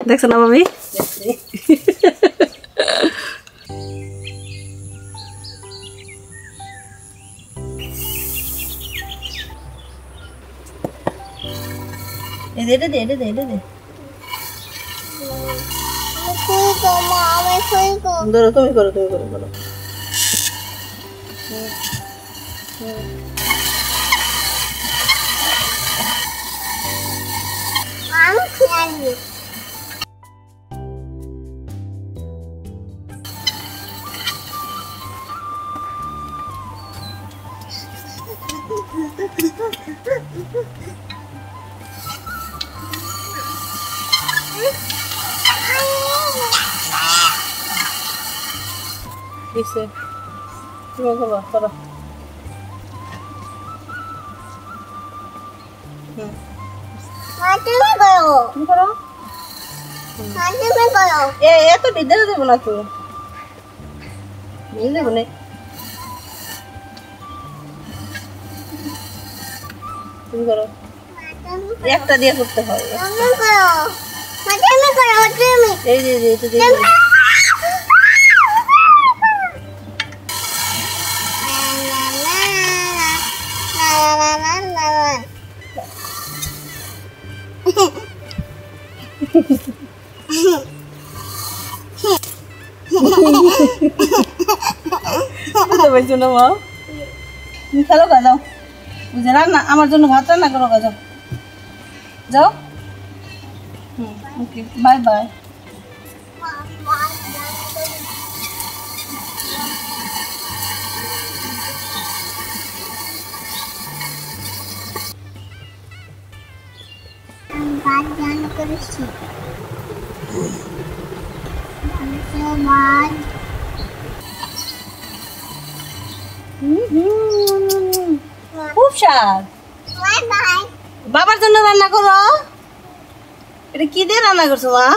দেখছো না ভাবি এটা দে ধরো তুমি করো Dice, তুমি করো করো তুমি করো এত দিতে দেবো না তো নিয়ে দেবো না তুমি করো একটা দিয়ে করতে হবে এই যে এটা দিয়ে বুঝতে পারছো না মা তুমি খেলো গা যাও বুঝে রান্না আমার জন্য ভাত রান্না করো গা যাও যাও ওকে বাই বাই খুব স্বাদ বাবার জন্য রান্না করো এটা কি দিয়ে রান্না করছো মা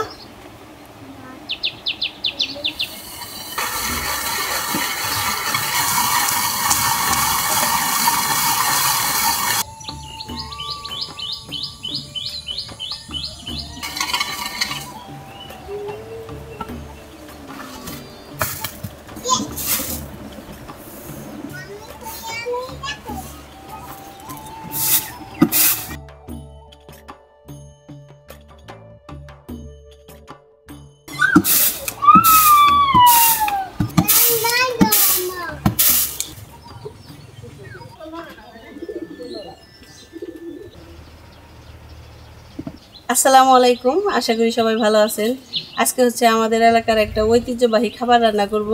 আসসালামু আলাইকুম আশা করি সবাই ভালো আছেন আজকে হচ্ছে আমাদের এলাকার একটা ঐতিহ্যবাহী খাবার রান্না করব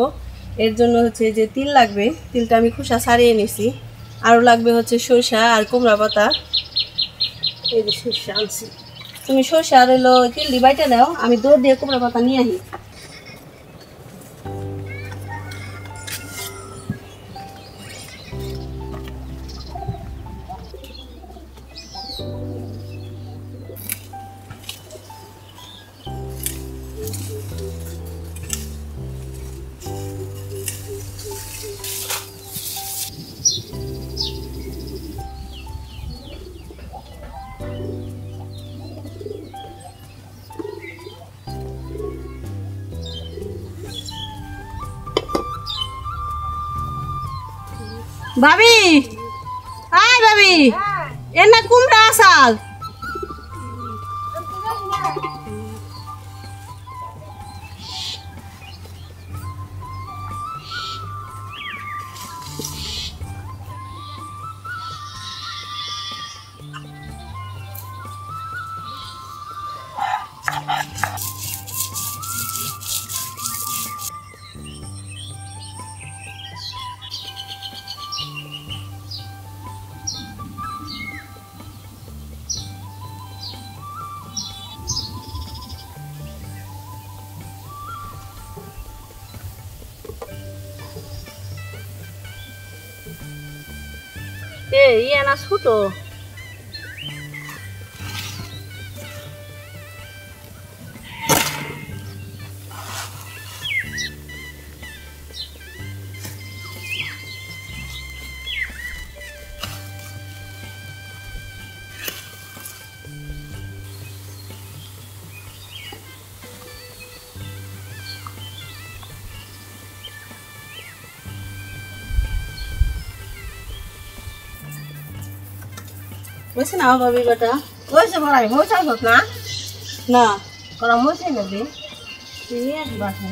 এর জন্য হচ্ছে যে তিল লাগবে তিলটা আমি খোসা ছাড়িয়ে নিয়েছি আর লাগবে হচ্ছে সরষা আর কুমড়া পাতা এই যে সরষা আনছি তুমি সরষা আর হলো তিল বাইটা নাও আমি দৌড় দিয়ে কুমড়া পাতা নিয়ে আসি ভাবি হাই ভাবি এর না কুমড়া আসাল ইয়ে না ছোটো বুঝছে না ভাবি বেটা কইছে বড়াই মোচা হত না না করা মোচা নেবে তুমি এক বাসা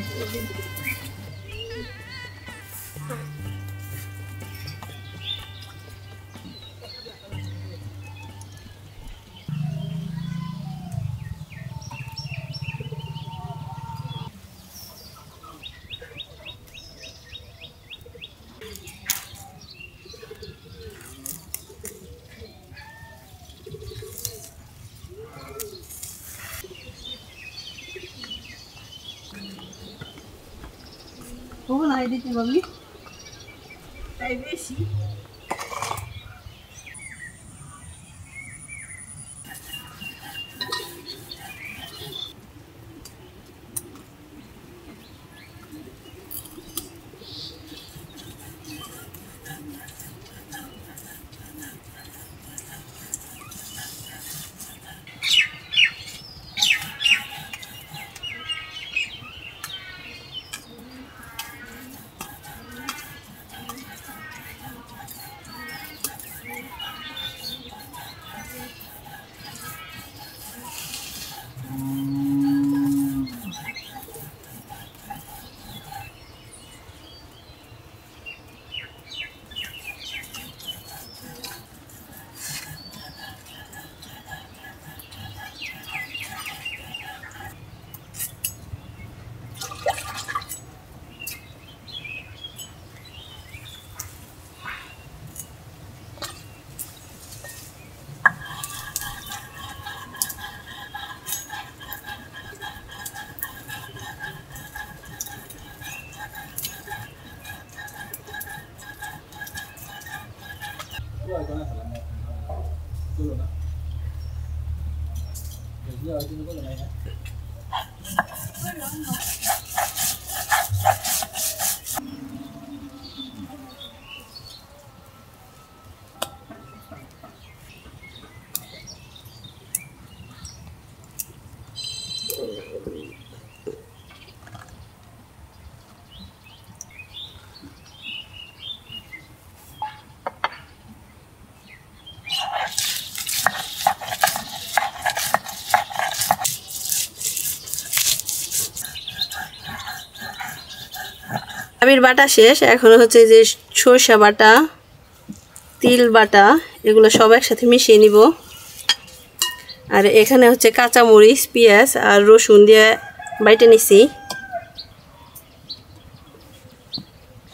কখন আই দিতে ভাবি তাই বেশি আবির বাটা শেষ এখন হচ্ছে যে সরষা বাটা তিল বাটা এগুলো সব একসাথে মিশিয়ে নিব আর এখানে হচ্ছে কাঁচা মরিচ পেঁয়াজ আর রসুন দিয়ে বাইটে নিছি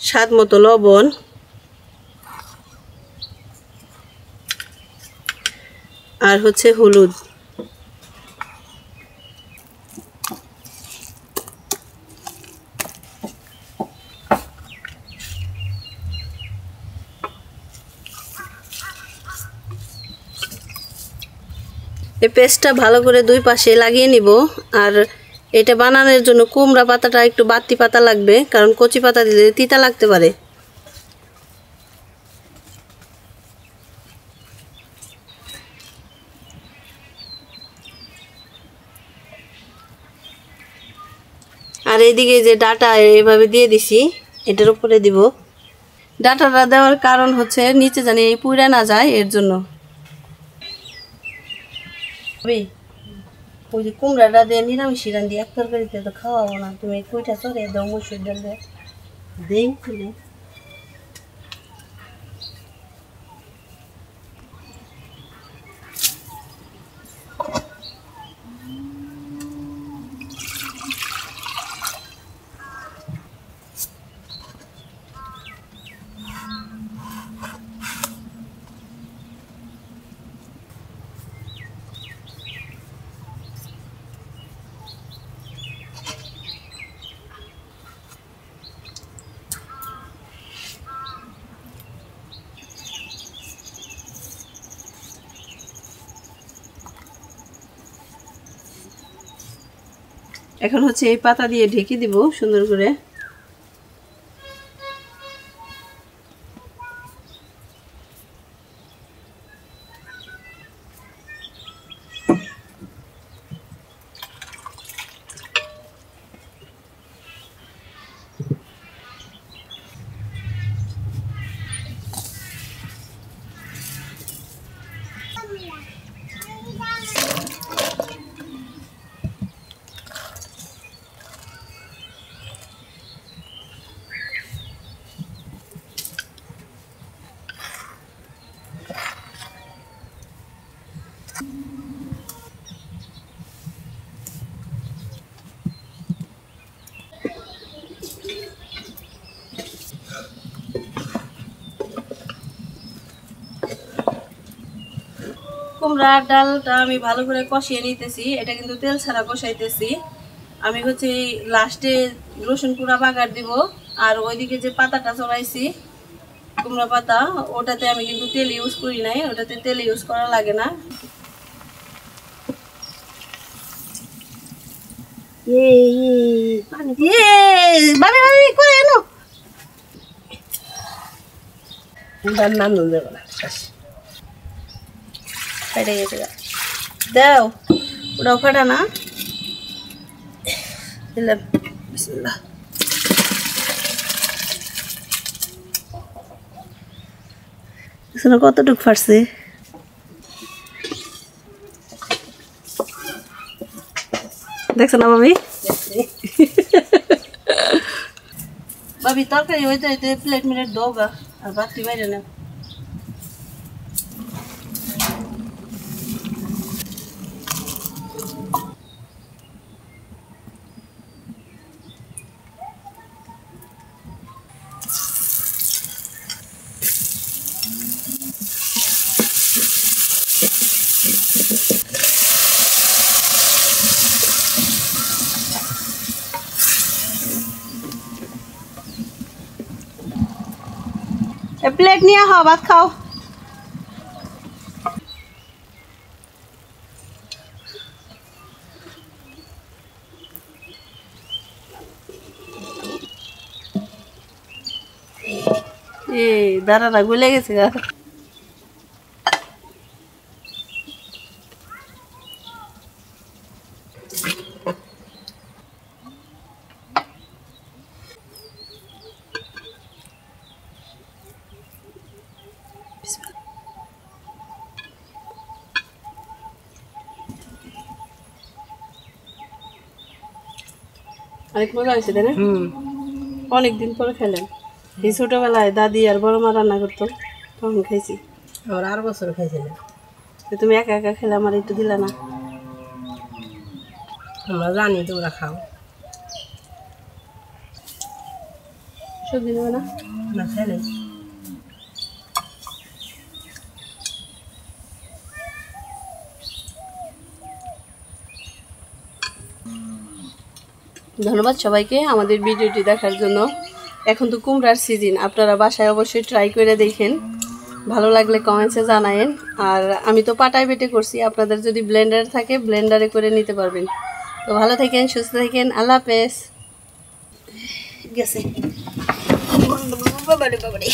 স্বাদ মতো লবণ আর হচ্ছে হলুদ এই পেস্টটা ভালো করে দুই পাশে লাগিয়ে নিব আর এটা বানানোর জন্য কুমড়া পাতাটা একটু বাড়তি পাতা লাগবে কারণ কচি পাতা দিলে তিতা লাগতে পারে আর এদিকে যে ডাটা এভাবে দিয়ে দিছি এটার উপরে দিব ডাটাটা দেওয়ার কারণ হচ্ছে নিচে জানি পুড়ে না যায় এর জন্য ওই যে কুমড়াটা দিয়ে নিরামিষ রান্ধি এক তরকারিতে তো খাওয়াবো না তুমি কইটা চলে দাও মসুর ডাল দেই তুলে এখন হচ্ছে এই পাতা দিয়ে ঢেকে দিব সুন্দর করে কুমড়ার ডালটা আমি ভালো করে কষিয়ে নিতেছি। এটা কিন্তু তেল ছাড়া কষাইতেছি। আমি হচ্ছে লাস্টে রসুন পুরা বাগার দিব। আর ওইদিকে যে পাতাটা চড়াইছি কুমড়া পাতা, ওটাতে আমি কিন্তু তেল ইউজ করি নাই, ওটাতে তেল ইউজ করা লাগে না। দাও ওটাও ফাটা না, দিলাম। বিসমিল্লাহ। কতটুক ফাটছে? দেখছো না ভাবি? ভাবি তরকারি হইতে হইতে প্লেট মিলেট দোগা আর বাতি বাইরে না। প্লেট নিয়ে হও, ভাত খাও। দাঁড়ানা গুলে গেছে গা। অনেক মজা হয়েছে তাই না? অনেকদিন পরে খেলাম। এই ছোটবেলায় দাদি আর বড় মা রান্না করতো, তখন খাইছি। আমরা আর বছর খাইছিলাম। তুমি একা একা খেলে আমার একটু দিলা না। আমরা জানি তোমরা খাও। সবজি নেবে না? না খেলে ধন্যবাদ সবাইকে আমাদের ভিডিওটি দেখার জন্য। এখন তো কুমড়ার সিজন, আপনারা বাসায় অবশ্যই ট্রাই করে দেখেন। ভালো লাগলে কমেন্টসে জানায়েন। আর আমি তো পাটায় বেটে করছি, আপনাদের যদি ব্লেন্ডার থাকে ব্লেন্ডারে করে নিতে পারবেন। তো ভালো থাকেন, সুস্থ থাকেন, আল্লাহ হাফেজ। গেছে বাবারে বাবারে।